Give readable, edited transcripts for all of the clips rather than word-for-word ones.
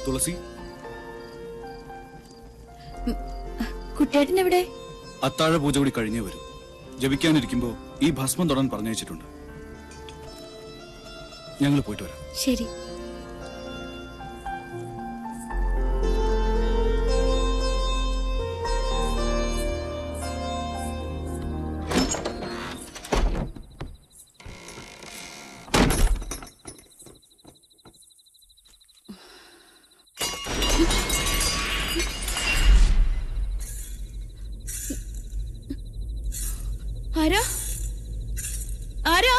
തുളസി, കുട്ടേട്ടൻ എവിടെ? അത്താഴ പൂജ കൂടി കഴിഞ്ഞേ വരും. ജപിക്കാനിരിക്കുമ്പോ ഈ ഭസ്മം തൊടാൻ പറഞ്ഞയച്ചിട്ടുണ്ട്. ഞങ്ങൾ പോയിട്ട് വരാം. ശരി. ആരാ? ആരാ?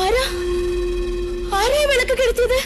ആരാ? ആരാ വിളക്ക് കെടുത്തിയത്?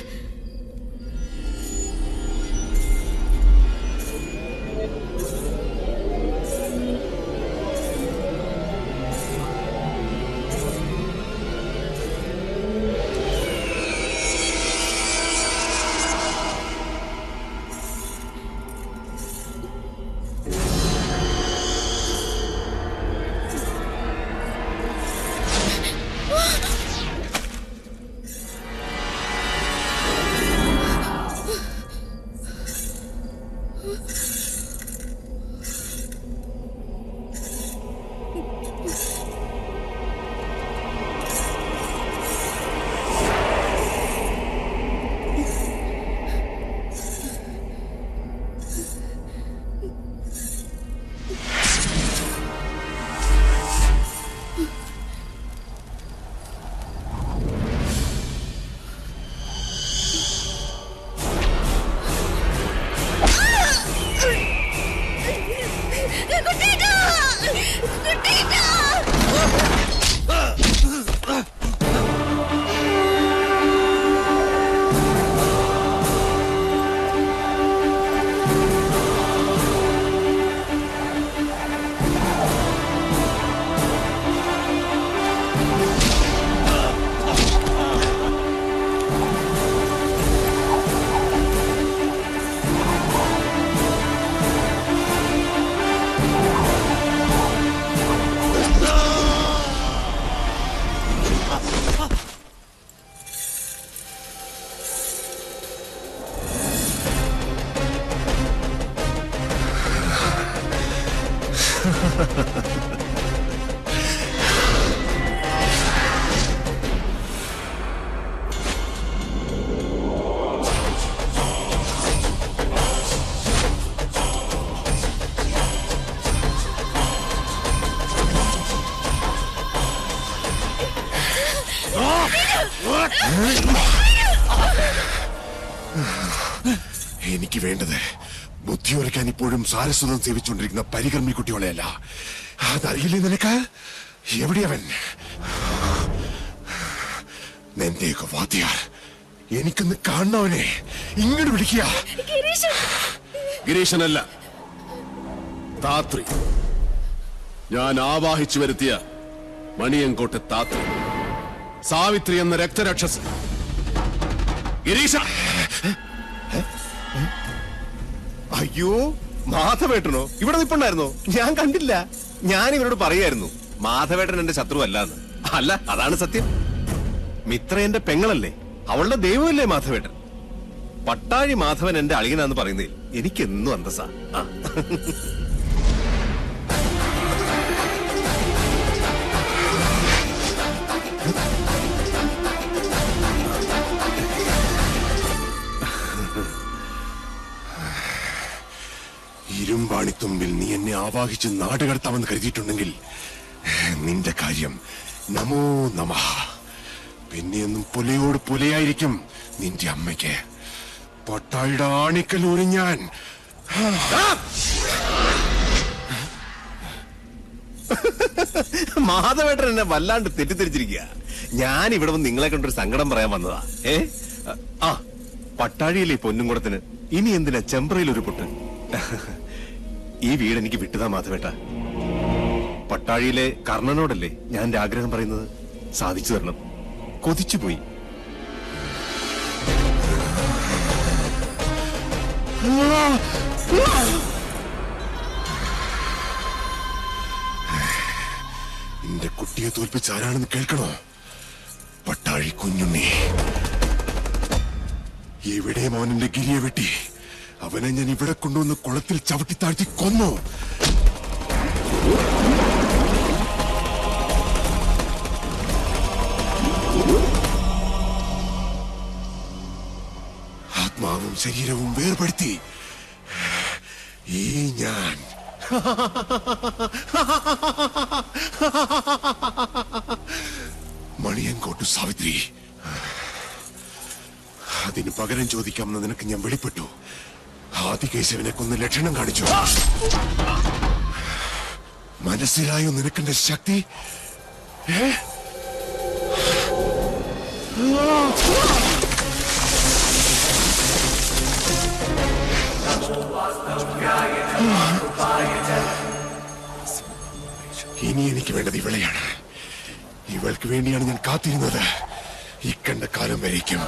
എനിക്ക് വേണ്ടത് ബുദ്ധിയുറക്കാൻ ഇപ്പോഴും സാരസ്വതം സേവിച്ചുകൊണ്ടിരിക്കുന്ന പരികർമ്മി കുട്ടികളെയല്ല. അതറിയില്ലേ നിനക്ക്? എവിടെയവൻ? നിന്റെയൊക്കെ വാദ്യാർ എനിക്കൊന്ന് കാണണവനെ ഇങ്ങോട്ട് വിളിക്കുക. ഗിരീശനല്ല, താത്രി. ഞാൻ ആവാഹിച്ചു വരുത്തിയ മണിയങ്കോട്ടെ താത്രി, സാവിത്രി എന്ന രക്തരക്ഷസ്. ഗിരീശ! അയ്യോ, മാധവേട്ടനോ? ഇവിടെ നിൽപ്പുണ്ടായിരുന്നോ? ഞാൻ കണ്ടില്ല. ഞാൻ ഇവരോട് പറയായിരുന്നു മാധവേട്ടൻ എന്റെ ശത്രു അല്ലാന്ന്. അല്ല, അതാണ് സത്യം. മിത്ര എന്റെ പെങ്ങളല്ലേ, അവളുടെ ദൈവമല്ലേ മാധവേട്ടൻ. പട്ടാഴി മാധവൻ എന്റെ അളിയനാന്ന് പറയുന്നതിൽ എനിക്കെന്നും അന്തസ്സാ. ഇരുമ്പാണിത്തുമ്പിൽ നീ എന്നെ ആവാഹിച്ച് നാടുകടത്താമെന്ന് കരുതിയിട്ടുണ്ടെങ്കിൽ നിന്റെ കാര്യം നമോ നമഃ. പിന്നെയൊന്നും പുലയോട് പുലയായിരിക്കും നിന്റെ അമ്മയ്ക്ക്. പട്ടാഴിയുടെ ആണിക്കലൂരി ഞാൻ. മാധവേട്ടൻ എന്നെ വല്ലാണ്ട് തെറ്റിദ്ധരിച്ചിരിക്കുക. ഞാൻ ഇവിടെ വന്ന് നിങ്ങളെ കണ്ടൊരു സങ്കടം പറയാൻ വന്നതാ. പട്ടാഴിയിലെ പൊന്നുംകുടത്തിന് ഇനി എന്തിനാ ചെമ്പ്രയിൽ ഒരു പൊട്ട്? ഈ വീട് എനിക്ക് വിട്ടുതാ മാധവേട്ട. പട്ടാഴിയിലെ കർണനോടല്ലേ ഞാൻ എന്റെ ആഗ്രഹം പറയുന്നത്. സാധിച്ചു തരണം. കൊതിച്ചുപോയി. എന്റെ കുട്ടിയെ തോൽപ്പിച്ച ആരാണെന്ന് കേൾക്കണോ? പട്ടാഴി കുഞ്ഞുണ്ണി. എവിടെയും അവൻ എന്റെ ഗിരിയെ വെട്ടി. അവനെ ഞാൻ ഇവിടെ കൊണ്ടുവന്ന് കുളത്തിൽ ചവിട്ടി താഴ്ത്തി കൊന്നു. ആത്മാവും ശരീരവും വേർപെടുത്തി ഈ ഞാൻ മണിയൻകോട്ടു സാവിത്രി. അതിന് പകരം ചോദിക്കാമെന്ന് നിനക്ക് ഞാൻ വെളിപ്പെട്ടു. ആദികേശവനെ കൊന്ന് ലക്ഷണം കാണിച്ചു. മനസ്സിലായോ നിനക്കെന്റെ ശക്തി? ഇനി എനിക്ക് വേണ്ടത് ഇവളെയാണ്. ഇവൾക്ക് വേണ്ടിയാണ് ഞാൻ കാത്തിരുന്നത് ഈ കണ്ട കാലം വരേക്കും.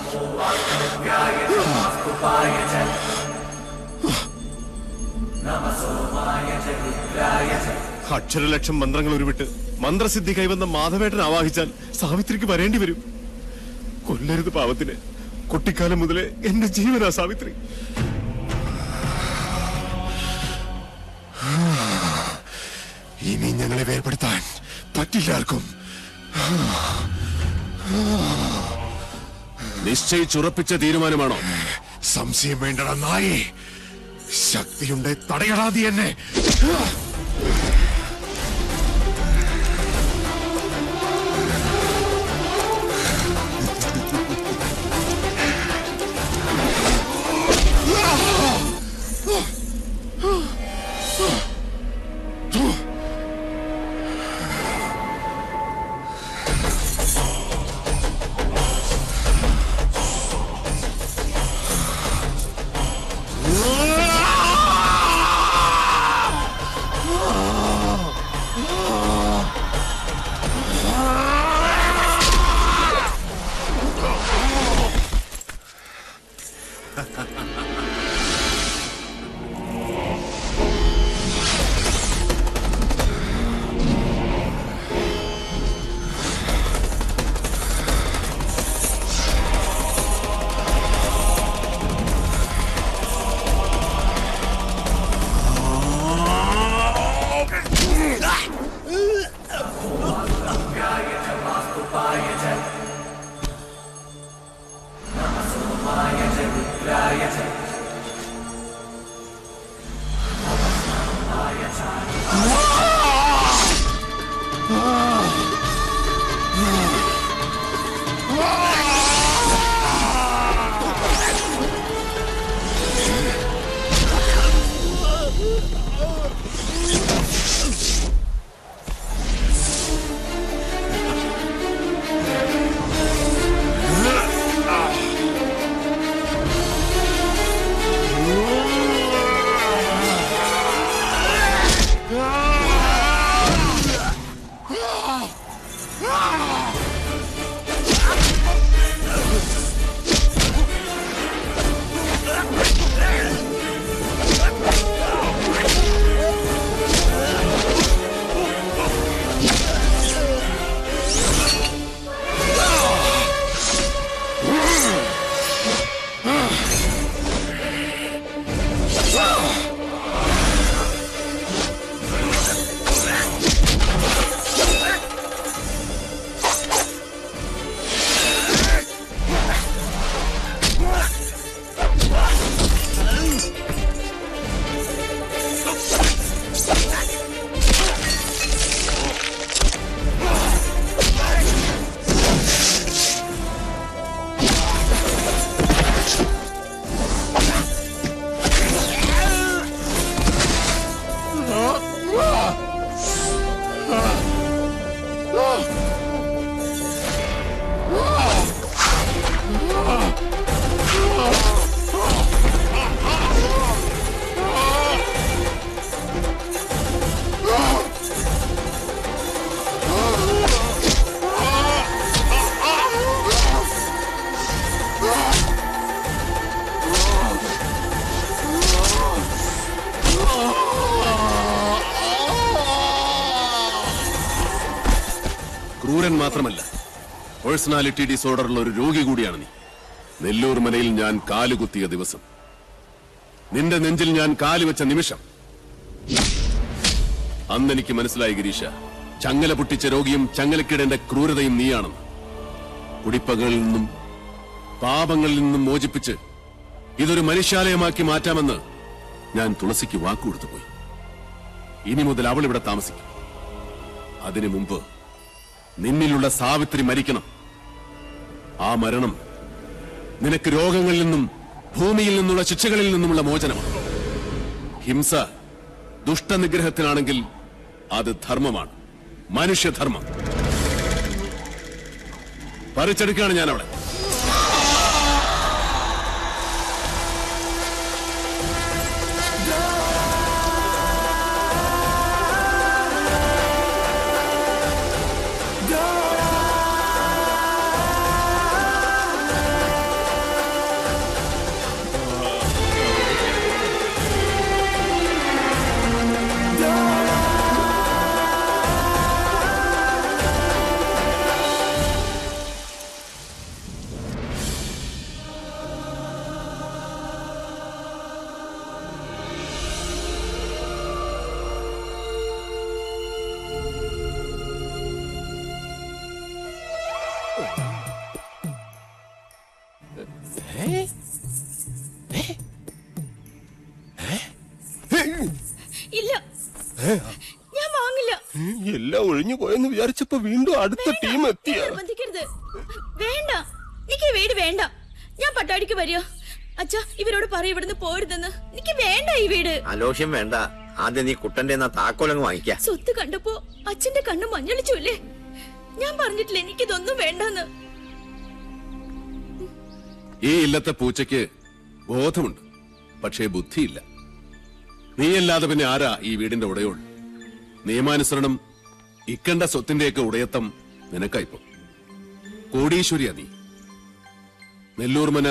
അക്ഷരലക്ഷം മന്ത്രങ്ങൾ ഉരുവിട്ട് മന്ത്രസിദ്ധി കൈവന്ന മാധവേട്ടൻ ആവാഹിച്ചാൽ സാവിത്രിക്ക് വരേണ്ടി വരും. കൊല്ലരുത് പാവത്തിന്. കുട്ടിക്കാലം മുതലേ എന്റെ ജീവനാ സാവിത്രി. ഇനി ഞങ്ങളെ വേർപെടുത്താൻ പറ്റില്ലാർക്കും. നിശ്ചയിച്ചുറപ്പിച്ച തീരുമാനമാണോ? സംശയം വേണ്ടടാ നായേ. ശക്തിയുണ്ടെ തടയടാതി എന്നെ. ക്രൂരൻ മാത്രമല്ല, പേഴ്സണാലിറ്റി ഡിസോർഡറുള്ള ഒരു രോഗി കൂടിയാണ് നീ. നെല്ലൂർ മനയിൽ ഞാൻ കാലുകുത്തിയ ദിവസം, നിന്റെ നെഞ്ചിൽ ഞാൻ കാലുവെച്ച നിമിഷം, അന്നെനിക്ക് മനസ്സിലായി ഗിരീഷ, ചങ്ങല പൊട്ടിച്ച രോഗിയും ചങ്ങലക്കിടേണ്ട ക്രൂരതയും നീയാണെന്ന്. കുടിപ്പകളിൽ നിന്നും പാപങ്ങളിൽ നിന്നും മോചിപ്പിച്ച് ഇതൊരു മനുഷ്യാലയമാക്കി മാറ്റാമെന്ന് ഞാൻ തുളസിക്ക് വാക്കുകൊടുത്തു പോയി. ഇനി മുതൽ അവൾ ഇവിടെ താമസിക്കും. അതിനു മുമ്പ് നിന്നിലുള്ള സാവിത്രി മരിക്കണം. ആ മരണം നിനക്ക് രോഗങ്ങളിൽ നിന്നും ഭൂമിയിൽ നിന്നുള്ള ശിക്ഷകളിൽ നിന്നുമുള്ള മോചനമാണ്. ഹിംസ ദുഷ്ടനിഗ്രഹത്തിനാണെങ്കിൽ അത് ധർമ്മമാണ്, മനുഷ്യധർമ്മം. പറിച്ചെടുക്കുകയാണ് ഞാൻ അവളെ. ഇല്ല, ഞാൻ വാങ്ങില്ല. എല്ലാം ഒഴിഞ്ഞു പോയെന്ന് വിചാരിച്ചപ്പോ വീണ്ടും അടുത്ത ടീം എത്തിയ. നിർബന്ധിക്കരുത്. വേണ്ട, എനിക്ക് ഈ വീട് വേണ്ട. ഞാൻ പട്ടാടിക്ക് വരിക. അച്ഛാ, ഇവരോട് പറയും ഇവിടുന്ന് പോരുതെന്ന്. എനിക്ക് വേണ്ട ഈ വീട്. അലോഷ്യം വേണ്ട. ആദ്യം നീ കുട്ടന്റെ താക്കോലങ്ങ് വാങ്ങിക്ക. സ്വത്ത് കണ്ടപ്പോ അച്ഛന്റെ കണ്ണ് മഞ്ഞളിച്ചല്ലേ. ഞാൻ പറഞ്ഞിട്ടില്ല എനിക്കിതൊന്നും വേണ്ടെന്ന്. ഈ ഇല്ലത്തെ പൂച്ചയ്ക്ക് ബോധമുണ്ട്, പക്ഷേ ബുദ്ധിയില്ല. നീയല്ലാതെ പിന്നെ ആരാ ഈ വീടിന്റെ ഉടയോൾ? നിയമാനുസരണം ഇക്കണ്ട സ്വത്തിന്റെയൊക്കെ ഉടയത്തം നിനക്കായിപ്പോ. കോടീശ്വരിയാ നീ. നെല്ലൂർമന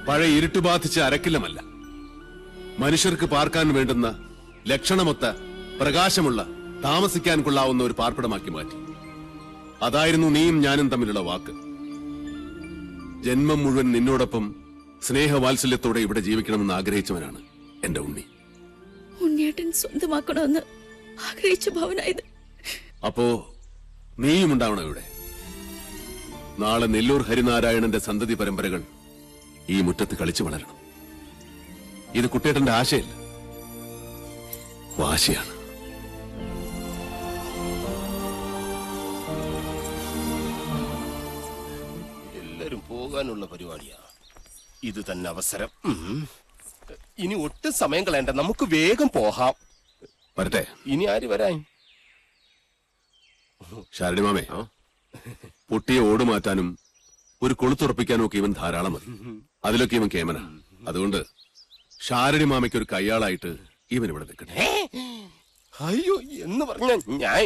പഴയ ഇരുട്ട് ബാധിച്ച അരക്കില്ലമല്ല, മനുഷ്യർക്ക് പാർക്കാൻ വേണ്ടുന്ന ലക്ഷണമൊത്ത പ്രകാശമുള്ള താമസിക്കാൻ കൊള്ളാവുന്ന ഒരു പാർപ്പിടമാക്കി മാറ്റി. അതായിരുന്നു നീയും ഞാനും തമ്മിലുള്ള വാക്ക്. ജന്മം മുഴുവൻ നിന്നോടൊപ്പം സ്നേഹവാത്സല്യത്തോടെ ഇവിടെ ജീവിക്കണമെന്ന് ആഗ്രഹിച്ചവനാണ് എന്റെ ഉണ്ണി. ഉണ്ണിയേട്ടൻ സ്വന്തമാക്കണമെന്ന് ആഗ്രഹിച്ച ഭവനായത്. അപ്പോ നീയും ഉണ്ടാവണം ഇവിടെ. നാളെ നെല്ലൂർ ഹരിനാരായണന്റെ സന്തതി പരമ്പരകൾ ഈ മുറ്റത്ത് കളിച്ചു വളരണം. ഇത് കുട്ടേട്ടന്റെ ആശയല്ല, വാശിയാണ്. എല്ലാരും പോകാനുള്ള പരിപാടിയാ. ഇത് തന്നെ അവസരം. ഇനി ഒട്ടും സമയം കളയണ്ട, നമുക്ക് വേഗം പോകാം. വരട്ടെ. ഇനി ആര് വരാൻ? ശാരണി മാമേ, പൊട്ടിയ ഓട് മാറ്റാനും ഒരു കൊളുത്തുറപ്പിക്കാനും ഒക്കെ ഇവൻ ധാരാളം മതി. അതിലൊക്കെ ഇവൻ കേമന. അതുകൊണ്ട് ശാരണി മാമയ്ക്ക് ഒരു കയ്യാളായിട്ട് ഇവൻ ഇവിടെ നിൽക്കട്ടെ. അയ്യോ എന്ന് പറഞ്ഞ ഞാൻ